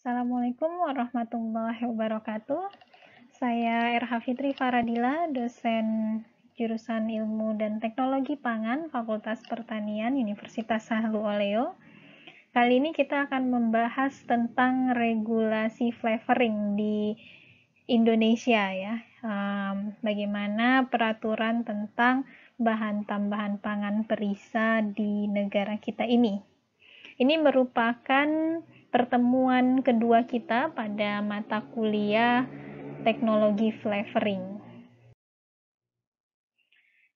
Assalamualaikum warahmatullahi wabarakatuh. Saya Erha Fitri Faradila, dosen jurusan Ilmu dan Teknologi Pangan, Fakultas Pertanian, Universitas Sahlu Oleo. Kali ini kita akan membahas tentang regulasi flavoring di Indonesia ya. Bagaimana peraturan tentang bahan tambahan pangan perisa di negara kita ini. Ini merupakan pertemuan kedua kita pada mata kuliah teknologi flavoring.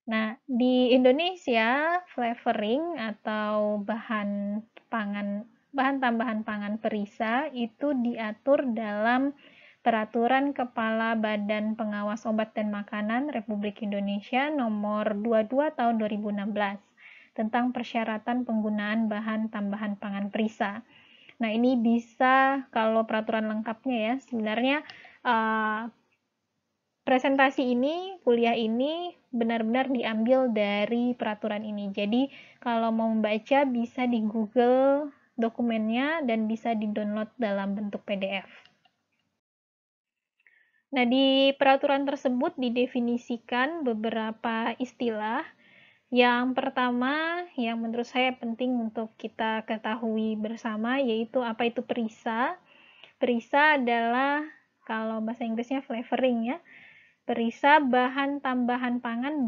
Nah, di Indonesia, flavoring atau bahan tambahan pangan perisa itu diatur dalam Peraturan Kepala Badan Pengawas Obat dan Makanan Republik Indonesia nomor 22 tahun 2016 tentang persyaratan penggunaan bahan tambahan pangan perisa. Nah, ini bisa kalau peraturan lengkapnya ya, sebenarnya presentasi ini, kuliah ini benar-benar diambil dari peraturan ini. Jadi, kalau mau membaca bisa di Google dokumennya dan bisa di-download dalam bentuk PDF. Nah, di peraturan tersebut didefinisikan beberapa istilah. Yang pertama, yang menurut saya penting untuk kita ketahui bersama, yaitu apa itu perisa. Perisa adalah, kalau bahasa Inggrisnya flavoring ya, perisa bahan tambahan pangan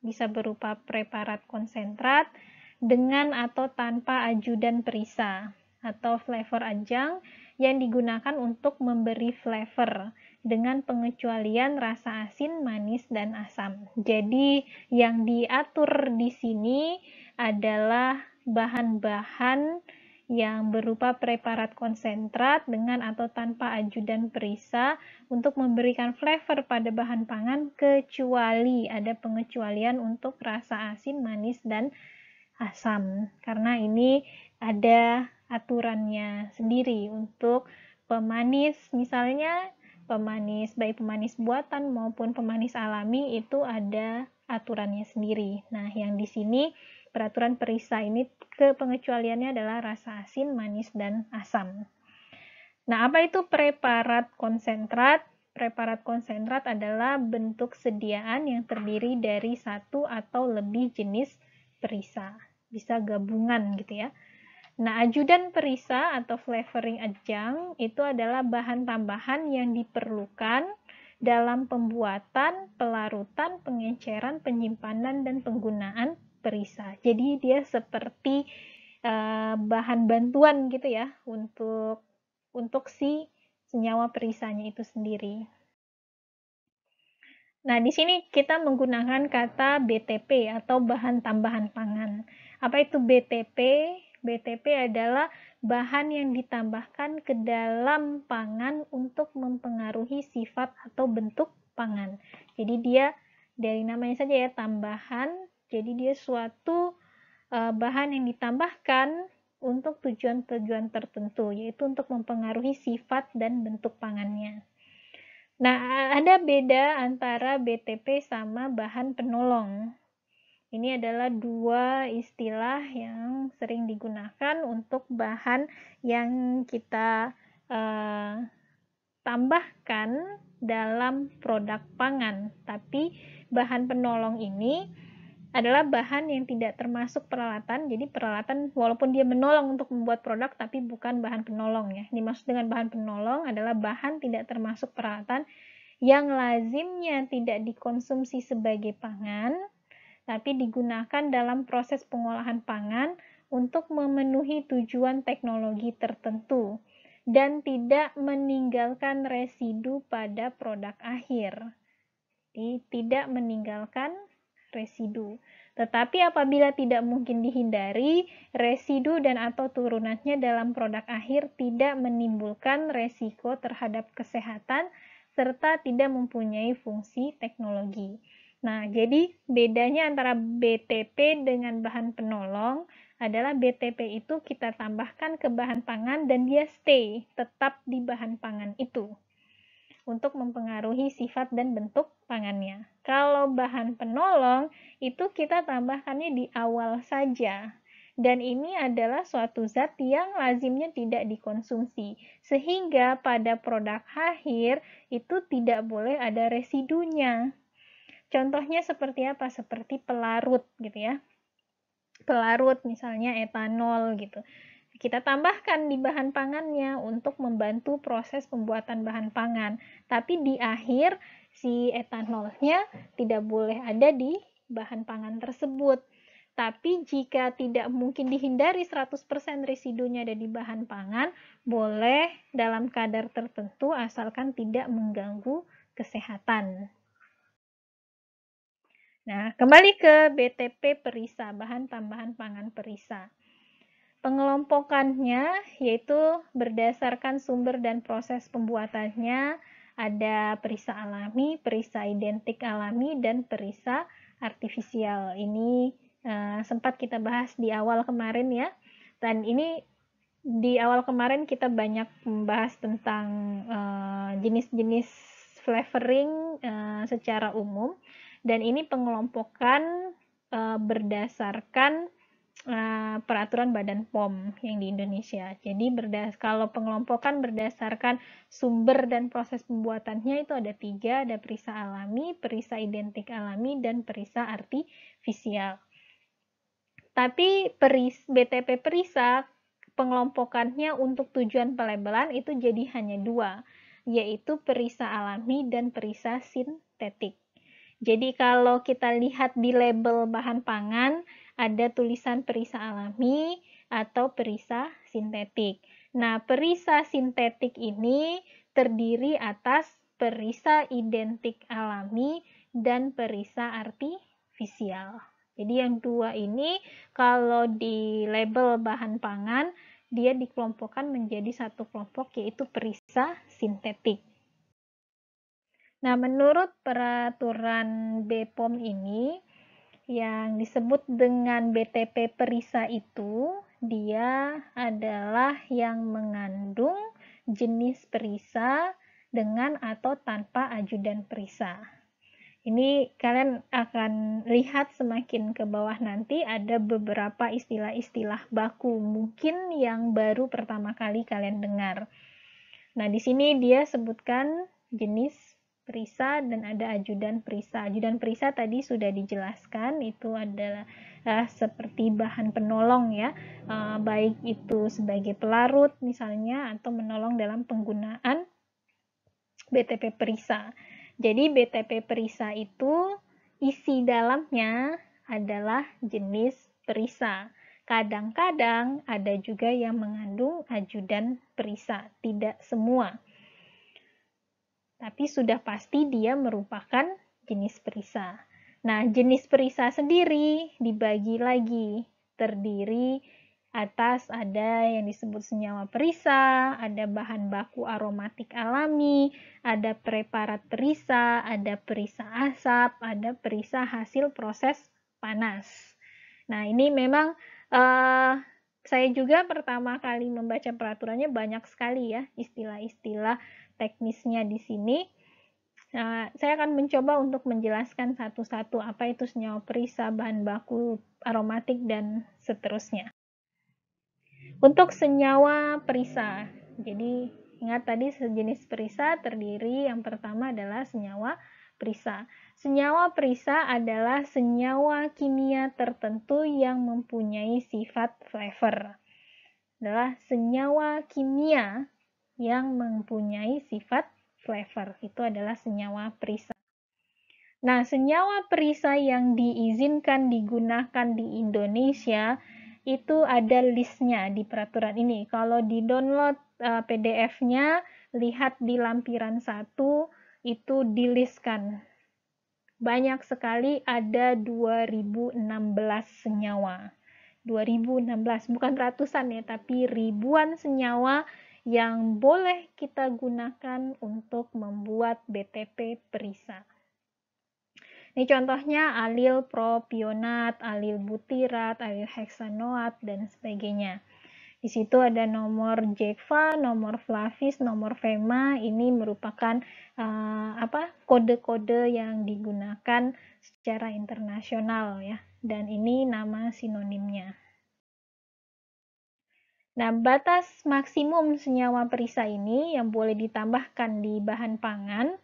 bisa berupa preparat konsentrat dengan atau tanpa ajudan perisa atau flavor ajang yang digunakan untuk memberi flavor dengan pengecualian rasa asin, manis, dan asam. Jadi yang diatur di sini adalah bahan-bahan yang berupa preparat konsentrat dengan atau tanpa ajudan perisa untuk memberikan flavor pada bahan pangan, kecuali ada pengecualian untuk rasa asin, manis, dan asam. Karena ini ada aturannya sendiri untuk pemanis, misalnya baik pemanis buatan maupun pemanis alami itu ada aturannya sendiri. Nah, yang di sini peraturan perisa ini pengecualiannya adalah rasa asin, manis, dan asam. Nah, apa itu preparat konsentrat? Preparat konsentrat adalah bentuk sediaan yang terdiri dari satu atau lebih jenis perisa. Bisa gabungan gitu ya. Nah, ajudan perisa atau flavoring adjunct itu adalah bahan tambahan yang diperlukan dalam pembuatan, pelarutan, pengenceran, penyimpanan, dan penggunaan perisa. Jadi dia seperti bahan bantuan gitu ya untuk si senyawa perisanya itu sendiri. Nah, di sini kita menggunakan kata BTP atau bahan tambahan pangan. Apa itu BTP? BTP adalah bahan yang ditambahkan ke dalam pangan untuk mempengaruhi sifat atau bentuk pangan. Jadi dia dari namanya saja ya tambahan, jadi dia suatu bahan yang ditambahkan untuk tujuan-tujuan tertentu, yaitu untuk mempengaruhi sifat dan bentuk pangannya. Nah, ada beda antara BTP sama bahan penolong. Ini adalah dua istilah yang sering digunakan untuk bahan yang kita tambahkan dalam produk pangan. Tapi bahan penolong ini adalah bahan yang tidak termasuk peralatan. Jadi peralatan walaupun dia menolong untuk membuat produk tapi bukan bahan penolong ya. Dimaksud dengan bahan penolong adalah bahan tidak termasuk peralatan yang lazimnya tidak dikonsumsi sebagai pangan tapi digunakan dalam proses pengolahan pangan untuk memenuhi tujuan teknologi tertentu dan tidak meninggalkan residu pada produk akhir. Jadi tidak meninggalkan residu. Tetapi apabila tidak mungkin dihindari, residu dan atau turunannya dalam produk akhir tidak menimbulkan resiko terhadap kesehatan serta tidak mempunyai fungsi teknologi. Nah, jadi bedanya antara BTP dengan bahan penolong adalah BTP itu kita tambahkan ke bahan pangan dan dia tetap di bahan pangan itu untuk mempengaruhi sifat dan bentuk pangannya. Kalau bahan penolong itu kita tambahkannya di awal saja. Dan ini adalah suatu zat yang lazimnya tidak dikonsumsi, sehingga pada produk akhir itu tidak boleh ada residunya. Contohnya seperti apa? Seperti pelarut gitu ya. Pelarut misalnya etanol gitu. Kita tambahkan di bahan pangannya untuk membantu proses pembuatan bahan pangan. Tapi di akhir si etanolnya tidak boleh ada di bahan pangan tersebut. Tapi jika tidak mungkin dihindari 100% residunya ada di bahan pangan, boleh dalam kadar tertentu asalkan tidak mengganggu kesehatan. Nah, kembali ke BTP perisa, bahan tambahan pangan perisa. Pengelompokannya yaitu berdasarkan sumber dan proses pembuatannya, ada perisa alami, perisa identik alami, dan perisa artifisial. Ini sempat kita bahas di awal kemarin ya. Dan ini di awal kemarin kita banyak membahas tentang jenis-jenis flavoring secara umum. Dan ini pengelompokan berdasarkan peraturan Badan POM yang di Indonesia. Jadi kalau pengelompokan berdasarkan sumber dan proses pembuatannya itu ada 3, ada perisa alami, perisa identik alami, dan perisa artifisial. Tapi BTP perisa pengelompokannya untuk tujuan pelabelan itu jadi hanya 2, yaitu perisa alami dan perisa sintetik. Jadi kalau kita lihat di label bahan pangan, ada tulisan perisa alami atau perisa sintetik. Nah, perisa sintetik ini terdiri atas perisa identik alami dan perisa artifisial. Jadi yang 2 ini kalau di label bahan pangan, dia dikelompokkan menjadi satu kelompok yaitu perisa sintetik. Nah, menurut peraturan BPOM ini, yang disebut dengan BTP perisa itu, dia adalah yang mengandung jenis perisa dengan atau tanpa ajudan perisa. Ini kalian akan lihat semakin ke bawah nanti ada beberapa istilah-istilah baku mungkin yang baru pertama kali kalian dengar. Nah, di sini dia sebutkan jenis perisa dan ada ajudan perisa. Ajudan perisa tadi sudah dijelaskan, itu adalah seperti bahan penolong ya, baik itu sebagai pelarut misalnya atau menolong dalam penggunaan BTP perisa. Jadi BTP perisa itu isi dalamnya adalah jenis perisa. Kadang-kadang ada juga yang mengandung ajudan perisa, tidak semua. Tapi sudah pasti dia merupakan jenis perisa. Nah, jenis perisa sendiri dibagi lagi, terdiri atas ada yang disebut senyawa perisa, ada bahan baku aromatik alami, ada preparat perisa, ada perisa asap, ada perisa hasil proses panas. Nah, ini memang saya juga pertama kali membaca peraturannya banyak sekali ya istilah-istilah teknisnya di sini. Nah, saya akan mencoba untuk menjelaskan satu-satu apa itu senyawa perisa, bahan baku aromatik, dan seterusnya. Untuk senyawa perisa, jadi ingat tadi sejenis perisa terdiri yang pertama adalah senyawa perisa. Senyawa perisa adalah senyawa kimia tertentu yang mempunyai sifat flavor. Adalah senyawa kimia yang mempunyai sifat flavor. Itu adalah senyawa perisa. Nah, senyawa perisa yang diizinkan digunakan di Indonesia itu ada listnya di peraturan ini. Kalau di download PDF-nya, lihat di lampiran 1, itu dilistkan. Banyak sekali, ada 2016 senyawa. 2016, bukan ratusan ya, tapi ribuan senyawa yang boleh kita gunakan untuk membuat BTP perisa. Ini contohnya alil propionat, alil butirat, alil heksanoat, dan sebagainya. Di situ ada nomor JECVA, nomor Flavis, nomor VEMA. Ini merupakan kode-kode yang digunakan secara internasional ya. Dan ini nama sinonimnya. Nah, batas maksimum senyawa perisa ini yang boleh ditambahkan di bahan pangan.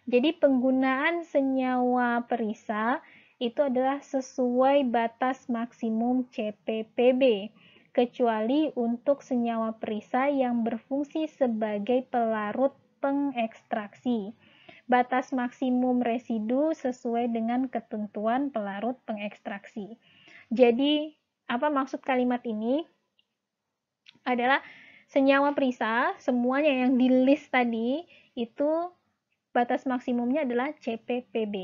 Jadi penggunaan senyawa perisa itu adalah sesuai batas maksimum CPPB, kecuali untuk senyawa perisa yang berfungsi sebagai pelarut pengekstraksi. Batas maksimum residu sesuai dengan ketentuan pelarut pengekstraksi. Jadi, apa maksud kalimat ini? Adalah senyawa perisa, semuanya yang di list tadi, itu batas maksimumnya adalah CPPB.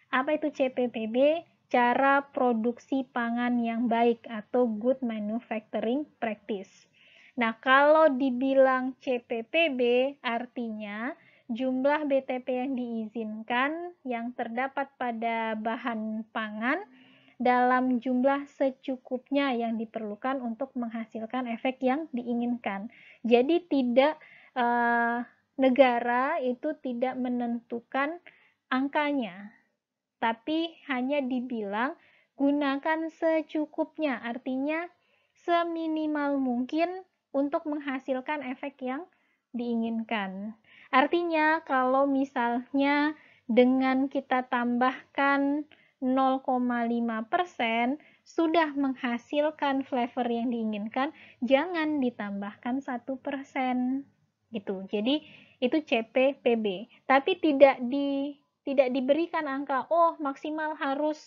Apa itu CPPB? Cara produksi pangan yang baik atau Good Manufacturing Practice. Nah, kalau dibilang CPPB artinya jumlah BTP yang diizinkan yang terdapat pada bahan pangan dalam jumlah secukupnya yang diperlukan untuk menghasilkan efek yang diinginkan. Jadi tidak negara itu tidak menentukan angkanya, tapi hanya dibilang gunakan secukupnya, artinya seminimal mungkin untuk menghasilkan efek yang diinginkan. Artinya kalau misalnya dengan kita tambahkan 0,5% sudah menghasilkan flavor yang diinginkan, jangan ditambahkan 1%. Gitu. Jadi itu CPPB. Tapi tidak diberikan angka, oh maksimal harus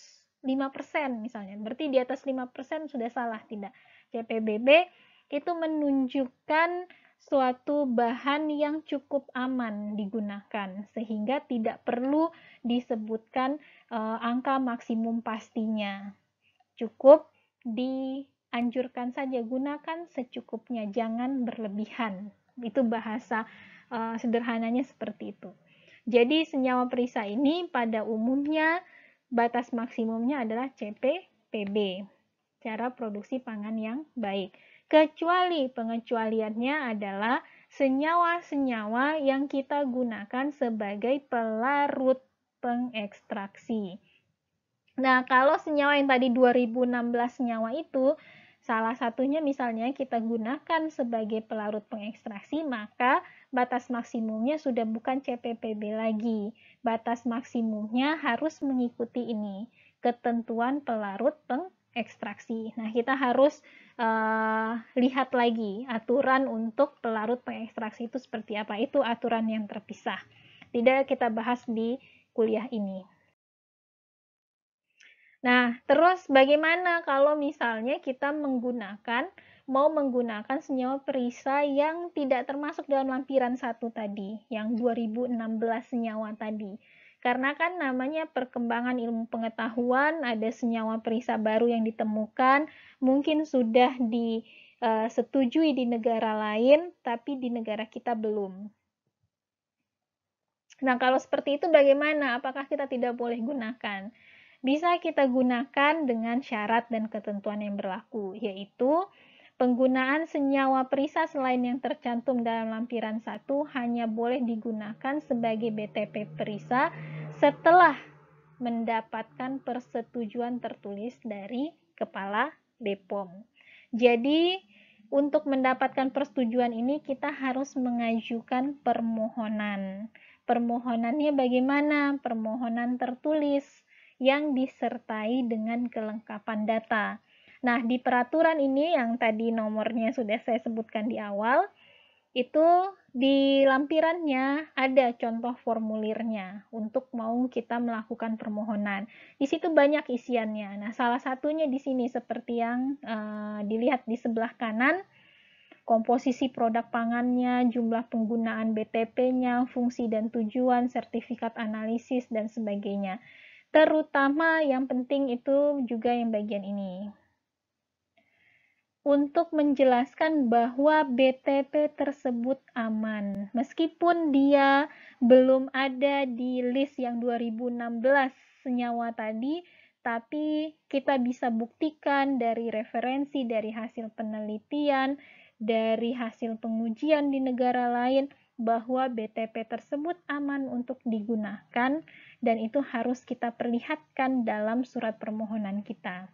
5% misalnya. Berarti di atas 5% sudah salah, tidak. CPBB itu menunjukkan suatu bahan yang cukup aman digunakan sehingga tidak perlu disebutkan angka maksimum pastinya. Cukup dianjurkan saja, gunakan secukupnya, jangan berlebihan. Itu bahasa sederhananya seperti itu. Jadi senyawa perisa ini pada umumnya batas maksimumnya adalah CPPB, cara produksi pangan yang baik. Kecuali pengecualiannya adalah senyawa-senyawa yang kita gunakan sebagai pelarut pengekstraksi. Nah, kalau senyawa yang tadi 2016 senyawa itu, salah satunya misalnya kita gunakan sebagai pelarut pengekstraksi, maka batas maksimumnya sudah bukan CPPB lagi. Batas maksimumnya harus mengikuti ini, ketentuan pelarut pengekstraksi. Nah, kita harus lihat lagi aturan untuk pelarut pengekstraksi itu seperti apa. Itu aturan yang terpisah. Tidak kita bahas di kuliah ini. Nah, terus bagaimana kalau misalnya kita mau menggunakan senyawa perisa yang tidak termasuk dalam lampiran 1 tadi, yang 2016 senyawa tadi. Karena kan namanya perkembangan ilmu pengetahuan, ada senyawa perisa baru yang ditemukan, mungkin sudah disetujui di negara lain, tapi di negara kita belum. Nah, kalau seperti itu bagaimana? Apakah kita tidak boleh gunakan? Bisa kita gunakan dengan syarat dan ketentuan yang berlaku, yaitu penggunaan senyawa perisa selain yang tercantum dalam lampiran 1 hanya boleh digunakan sebagai BTP perisa setelah mendapatkan persetujuan tertulis dari Kepala BPOM. Jadi, untuk mendapatkan persetujuan ini kita harus mengajukan permohonan. Permohonannya bagaimana? Permohonan tertulis yang disertai dengan kelengkapan data. Nah, di peraturan ini yang tadi nomornya sudah saya sebutkan di awal, itu di lampirannya ada contoh formulirnya untuk mau kita melakukan permohonan. Di situ banyak isiannya. Nah, salah satunya di sini seperti yang dilihat di sebelah kanan, komposisi produk pangannya, jumlah penggunaan BTP-nya, fungsi dan tujuan, sertifikat analisis, dan sebagainya. Terutama yang penting itu juga yang bagian ini. Untuk menjelaskan bahwa BTP tersebut aman. Meskipun dia belum ada di list yang 2016 senyawa tadi, tapi kita bisa buktikan dari referensi, dari hasil penelitian, dari hasil pengujian di negara lain, bahwa BTP tersebut aman untuk digunakan, dan itu harus kita perlihatkan dalam surat permohonan kita.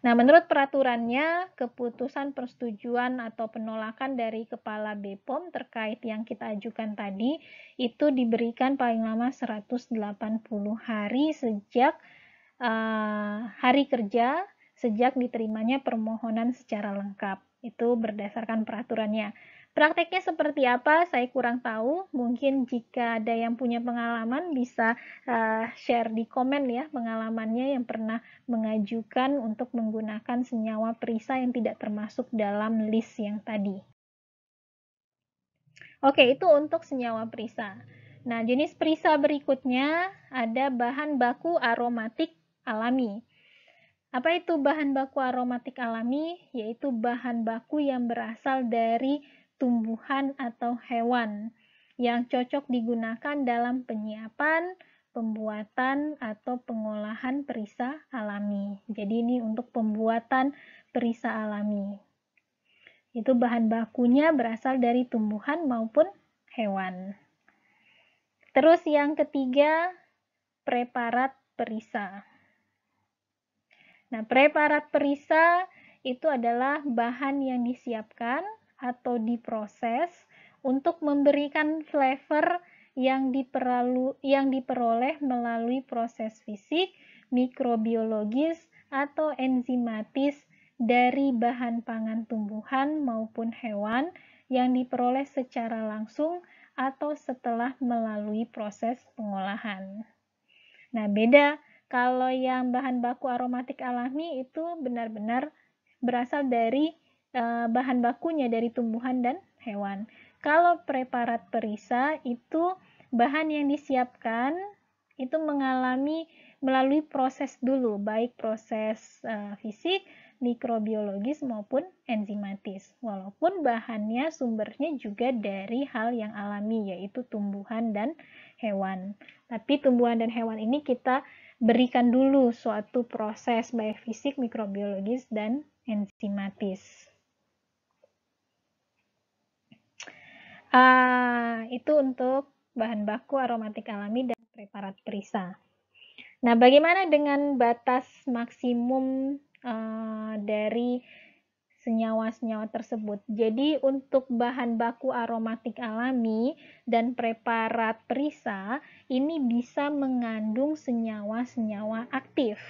Nah, menurut peraturannya, keputusan persetujuan atau penolakan dari Kepala BPOM terkait yang kita ajukan tadi itu diberikan paling lama 180 hari sejak hari kerja sejak diterimanya permohonan secara lengkap. Itu berdasarkan peraturannya. Prakteknya seperti apa? Saya kurang tahu. Mungkin jika ada yang punya pengalaman bisa share di komen ya pengalamannya yang pernah mengajukan untuk menggunakan senyawa perisa yang tidak termasuk dalam list yang tadi. Oke, itu untuk senyawa perisa. Nah, jenis perisa berikutnya ada bahan baku aromatik alami. Apa itu bahan baku aromatik alami? Yaitu bahan baku yang berasal dari tumbuhan atau hewan yang cocok digunakan dalam penyiapan, pembuatan, atau pengolahan perisa alami. Jadi ini untuk pembuatan perisa alami. Itu bahan bakunya berasal dari tumbuhan maupun hewan. Terus yang ketiga, preparat perisa. Nah, preparat perisa itu adalah bahan yang disiapkan atau diproses untuk memberikan flavor yang diperoleh melalui proses fisik, mikrobiologis, atau enzimatis dari bahan pangan tumbuhan maupun hewan yang diperoleh secara langsung atau setelah melalui proses pengolahan. Nah, beda kalau yang bahan baku aromatik alami itu benar-benar berasal dari bahan bakunya dari tumbuhan dan hewan. Kalau preparat perisa itu bahan yang disiapkan itu melalui proses dulu, baik proses fisik, mikrobiologis maupun enzimatis. Walaupun bahannya sumbernya juga dari hal yang alami, yaitu tumbuhan dan hewan. Tapi tumbuhan dan hewan ini kita berikan dulu suatu proses baik fisik, mikrobiologis, dan enzimatis. Itu untuk bahan baku aromatik alami dan preparat perisa. Nah, bagaimana dengan batas maksimum dari senyawa-senyawa tersebut? Jadi, untuk bahan baku aromatik alami dan preparat perisa, ini bisa mengandung senyawa-senyawa aktif.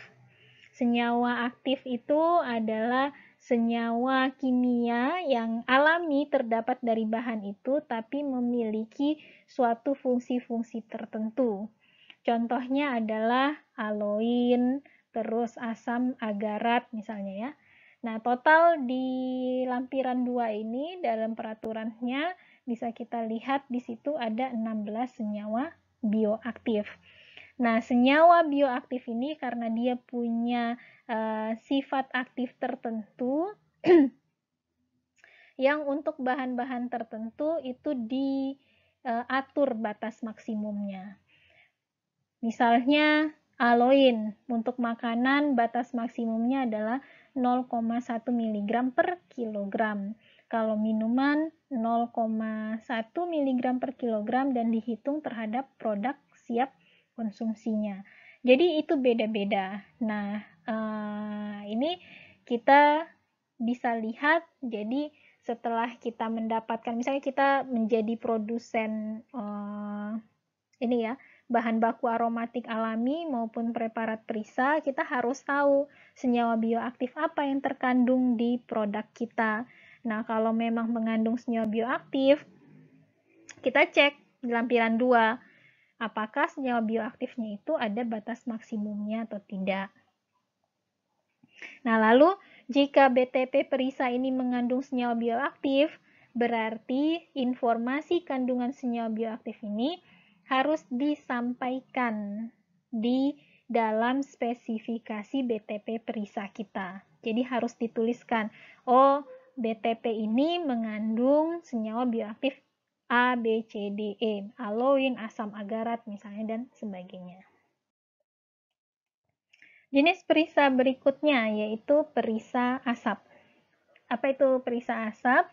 Senyawa aktif itu adalah senyawa kimia yang alami terdapat dari bahan itu, tapi memiliki suatu fungsi-fungsi tertentu. Contohnya adalah aloin, terus asam agarat misalnya ya. Nah, total di lampiran 2 ini dalam peraturannya bisa kita lihat di situ ada 16 senyawa bioaktif. Nah, senyawa bioaktif ini karena dia punya sifat aktif tertentu yang untuk bahan-bahan tertentu itu diatur batas maksimumnya. Misalnya aloin untuk makanan batas maksimumnya adalah 0,1 mg per kilogram. Kalau minuman 0,1 mg per kilogram dan dihitung terhadap produk siap konsumsinya. Jadi itu beda-beda. Nah, ini kita bisa lihat, jadi setelah kita mendapatkan, misalnya kita menjadi produsen ini ya, bahan baku aromatik alami maupun preparat perisa, kita harus tahu senyawa bioaktif apa yang terkandung di produk kita. Nah, kalau memang mengandung senyawa bioaktif, kita cek di lampiran 2, apakah senyawa bioaktifnya itu ada batas maksimumnya atau tidak. Nah, lalu jika BTP perisa ini mengandung senyawa bioaktif, berarti informasi kandungan senyawa bioaktif ini harus disampaikan di dalam spesifikasi BTP perisa kita. Jadi harus dituliskan, oh BTP ini mengandung senyawa bioaktif A, B, C, D, E, aloin, asam agarat misalnya dan sebagainya. Jenis perisa berikutnya yaitu perisa asap. Apa itu perisa asap?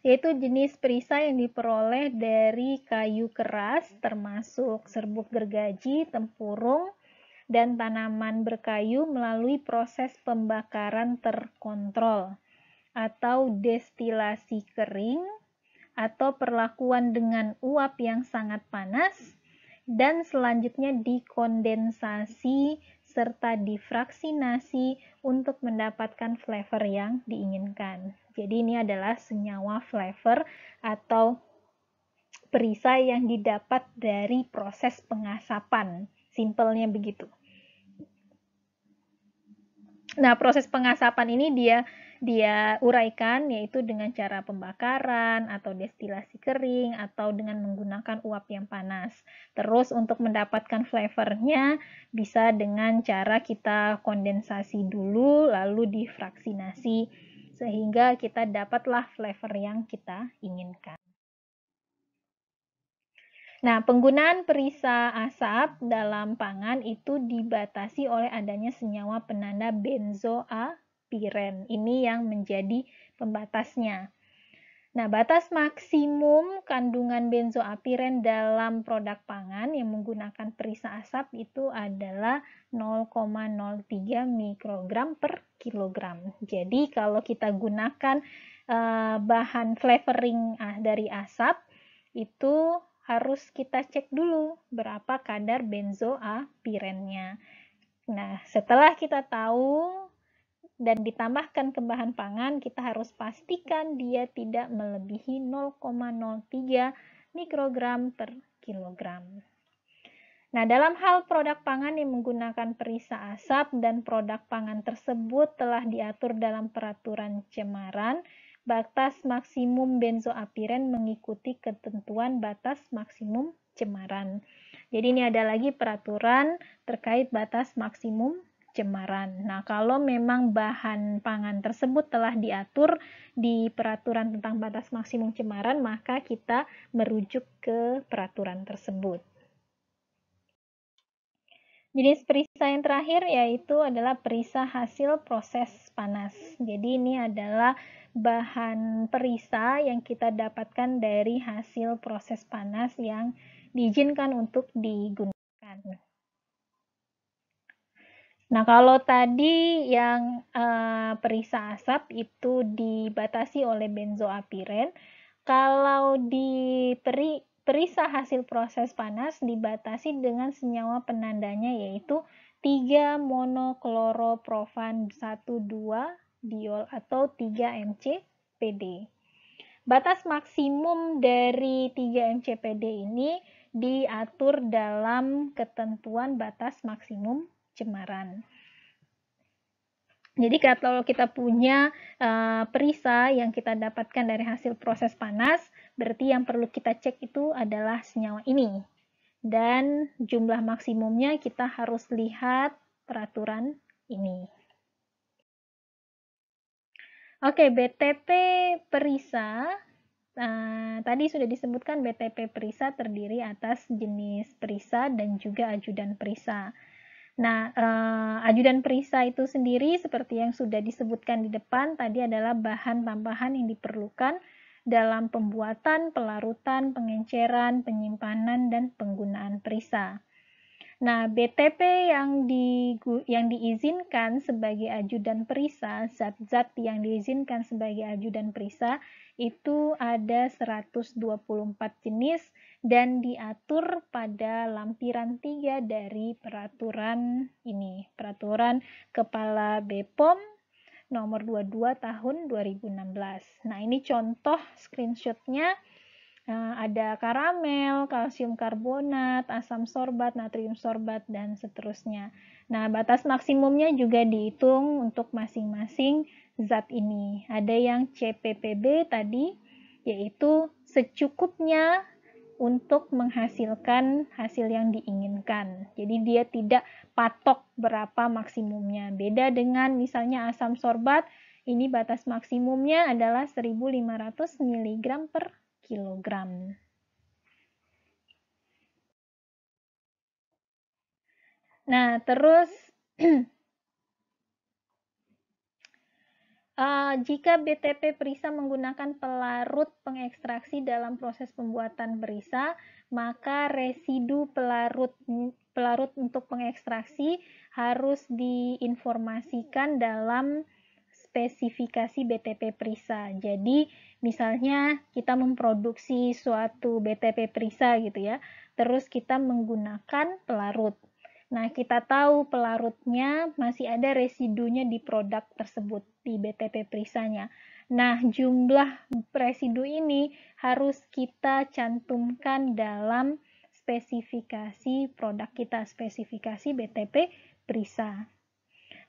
Yaitu jenis perisa yang diperoleh dari kayu keras termasuk serbuk gergaji, tempurung, dan tanaman berkayu melalui proses pembakaran terkontrol atau destilasi kering atau perlakuan dengan uap yang sangat panas, dan selanjutnya dikondensasi serta difraksinasi untuk mendapatkan flavor yang diinginkan. Jadi ini adalah senyawa flavor atau perisai yang didapat dari proses pengasapan. Simpelnya begitu. Nah, proses pengasapan ini dia uraikan yaitu dengan cara pembakaran atau destilasi kering atau dengan menggunakan uap yang panas. Terus untuk mendapatkan flavornya bisa dengan cara kita kondensasi dulu lalu difraksinasi sehingga kita dapatlah flavor yang kita inginkan. Nah, penggunaan perisa asap dalam pangan itu dibatasi oleh adanya senyawa penanda benzoapiren. Ini yang menjadi pembatasnya. Nah, batas maksimum kandungan benzoapiren dalam produk pangan yang menggunakan perisa asap itu adalah 0,03 mikrogram per kilogram. Jadi, kalau kita gunakan bahan flavoring dari asap, itu harus kita cek dulu berapa kadar benzoapirennya. Nah, setelah kita tahu dan ditambahkan ke bahan pangan, kita harus pastikan dia tidak melebihi 0,03 mikrogram per kilogram. Nah, dalam hal produk pangan yang menggunakan perisa asap dan produk pangan tersebut telah diatur dalam peraturan cemaran, batas maksimum benzoapiren mengikuti ketentuan batas maksimum cemaran. Jadi ini ada lagi peraturan terkait batas maksimum cemaran. Nah, kalau memang bahan pangan tersebut telah diatur di peraturan tentang batas maksimum cemaran, maka kita merujuk ke peraturan tersebut. Jenis perisa yang terakhir yaitu adalah perisa hasil proses panas. Jadi ini adalah bahan perisa yang kita dapatkan dari hasil proses panas yang diizinkan untuk digunakan. Nah, kalau tadi yang perisa asap itu dibatasi oleh benzoapiren, kalau di perisa hasil proses panas dibatasi dengan senyawa penandanya yaitu 3-monokloropropan 1,2-diol atau 3-MCPD. Batas maksimum dari 3-MCPD ini diatur dalam ketentuan batas maksimum cemaran. Jadi kalau kita punya perisa yang kita dapatkan dari hasil proses panas, berarti yang perlu kita cek itu adalah senyawa ini. Dan jumlah maksimumnya kita harus lihat peraturan ini. Oke, BTP perisa. Tadi sudah disebutkan BTP perisa terdiri atas jenis perisa dan juga ajudan perisa. Nah, ajudan perisa itu sendiri seperti yang sudah disebutkan di depan tadi adalah bahan tambahan yang diperlukan dalam pembuatan, pelarutan, pengenceran, penyimpanan, dan penggunaan perisa. Nah, BTP yang diizinkan sebagai ajudan perisa, zat-zat yang diizinkan sebagai ajudan perisa itu ada 124 jenis dan diatur pada lampiran 3 dari peraturan ini, peraturan Kepala BPOM nomor 22 tahun 2016. Nah, ini contoh screenshotnya. Ada karamel, kalsium karbonat, asam sorbat, natrium sorbat, dan seterusnya. Nah, batas maksimumnya juga dihitung untuk masing-masing zat ini. Ada yang CPPB tadi, yaitu secukupnya untuk menghasilkan hasil yang diinginkan. Jadi dia tidak patok berapa maksimumnya. Beda dengan misalnya asam sorbat, ini batas maksimumnya adalah 1.500 mg per kilogram. Nah, terus jika BTP perisa menggunakan pelarut pengekstraksi dalam proses pembuatan perisa, maka residu pelarut pelarut untuk pengekstraksi harus diinformasikan dalam spesifikasi BTP Prisa. Jadi, misalnya kita memproduksi suatu BTP Prisa gitu ya, terus kita menggunakan pelarut. Nah, kita tahu pelarutnya masih ada residunya di produk tersebut, di BTP Prisanya. Nah, jumlah residu ini harus kita cantumkan dalam spesifikasi produk kita, spesifikasi BTP Prisa.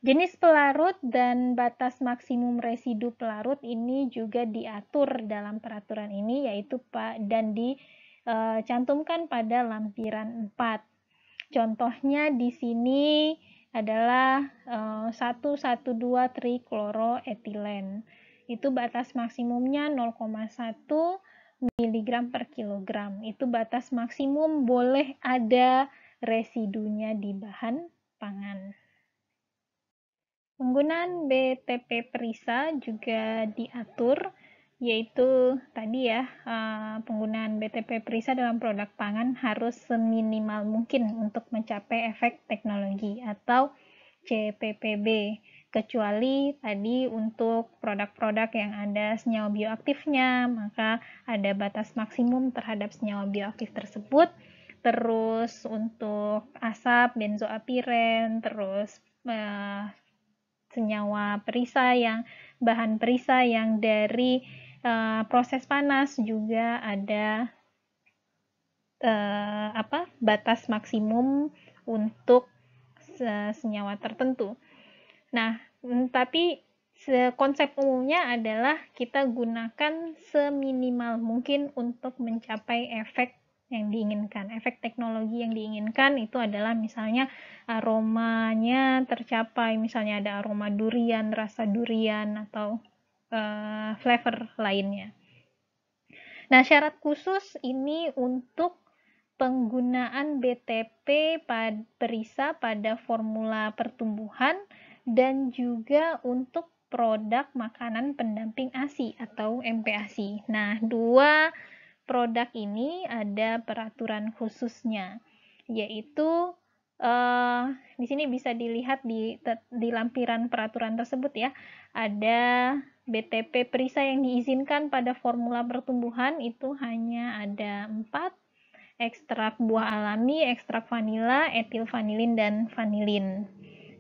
Jenis pelarut dan batas maksimum residu pelarut ini juga diatur dalam peraturan ini, yaitu dan dicantumkan pada lampiran 4. Contohnya di sini adalah 1,12-trichloroetilen. Itu batas maksimumnya 0,1 mg per kilogram. Itu batas maksimum boleh ada residunya di bahan pangan. Penggunaan BTP Prisa juga diatur, yaitu tadi ya, penggunaan BTP Prisa dalam produk pangan harus seminimal mungkin untuk mencapai efek teknologi atau CPPB, kecuali tadi untuk produk-produk yang ada senyawa bioaktifnya, maka ada batas maksimum terhadap senyawa bioaktif tersebut. Terus untuk asap, benzoapiren, terus senyawa bahan perisa yang dari proses panas juga ada batas maksimum untuk senyawa tertentu. Nah, tapi konsep umumnya adalah kita gunakan seminimal mungkin untuk mencapai efek yang diinginkan. Efek teknologi yang diinginkan itu adalah misalnya aromanya tercapai, misalnya ada aroma durian, rasa durian, atau flavor lainnya. Nah, syarat khusus ini untuk penggunaan BTP Prisa pada formula pertumbuhan dan juga untuk produk makanan pendamping ASI atau MPASI. Nah, dua produk ini ada peraturan khususnya, yaitu di sini bisa dilihat di lampiran peraturan tersebut ya, ada BTP Prisa yang diizinkan pada formula pertumbuhan itu hanya ada 4, ekstrak buah alami, ekstrak vanila, etil vanilin, dan vanilin.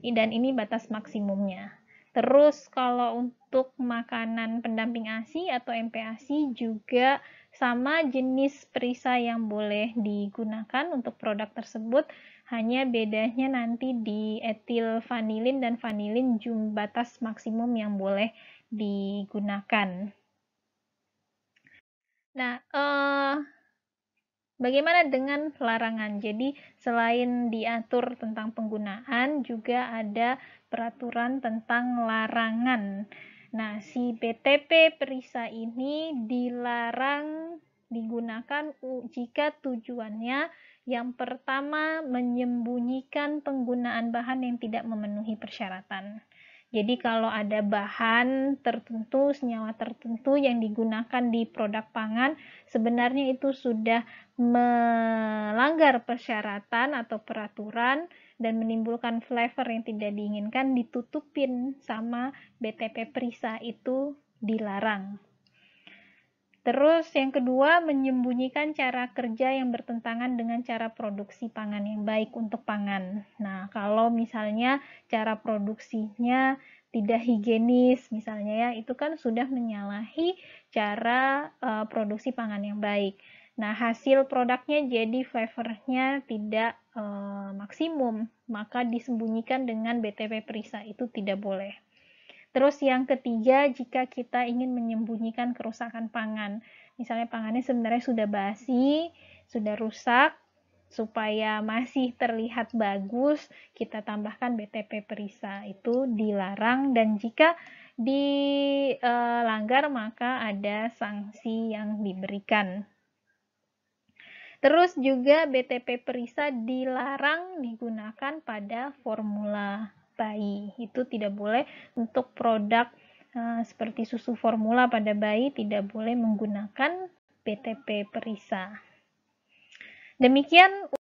Dan ini batas maksimumnya. Terus kalau untuk makanan pendamping ASI atau MPASI juga sama jenis perisa yang boleh digunakan untuk produk tersebut, hanya bedanya nanti di etil vanilin dan vanilin batas maksimum yang boleh digunakan. Nah, bagaimana dengan larangan? Jadi, selain diatur tentang penggunaan, juga ada peraturan tentang larangan. Nah, si BTP Prisa ini dilarang digunakan jika tujuannya yang pertama menyembunyikan penggunaan bahan yang tidak memenuhi persyaratan. Jadi kalau ada bahan tertentu, senyawa tertentu yang digunakan di produk pangan, sebenarnya itu sudah melanggar persyaratan atau peraturan dan menimbulkan flavor yang tidak diinginkan, ditutupin sama BTP Prisa, itu dilarang. Terus yang kedua, menyembunyikan cara kerja yang bertentangan dengan cara produksi pangan yang baik untuk pangan. Nah, kalau misalnya cara produksinya tidak higienis misalnya ya, itu kan sudah menyalahi cara produksi pangan yang baik. Nah, hasil produknya jadi flavornya tidak maksimum, maka disembunyikan dengan BTP Prisa, itu tidak boleh. Terus yang ketiga, jika kita ingin menyembunyikan kerusakan pangan, misalnya pangannya sebenarnya sudah basi, sudah rusak, supaya masih terlihat bagus, kita tambahkan BTP Prisa, itu dilarang, dan jika dilanggar maka ada sanksi yang diberikan. Terus juga BTP Prisa dilarang digunakan pada formula bayi. Itu tidak boleh untuk produk seperti susu formula pada bayi, tidak boleh menggunakan BTP Prisa. Demikian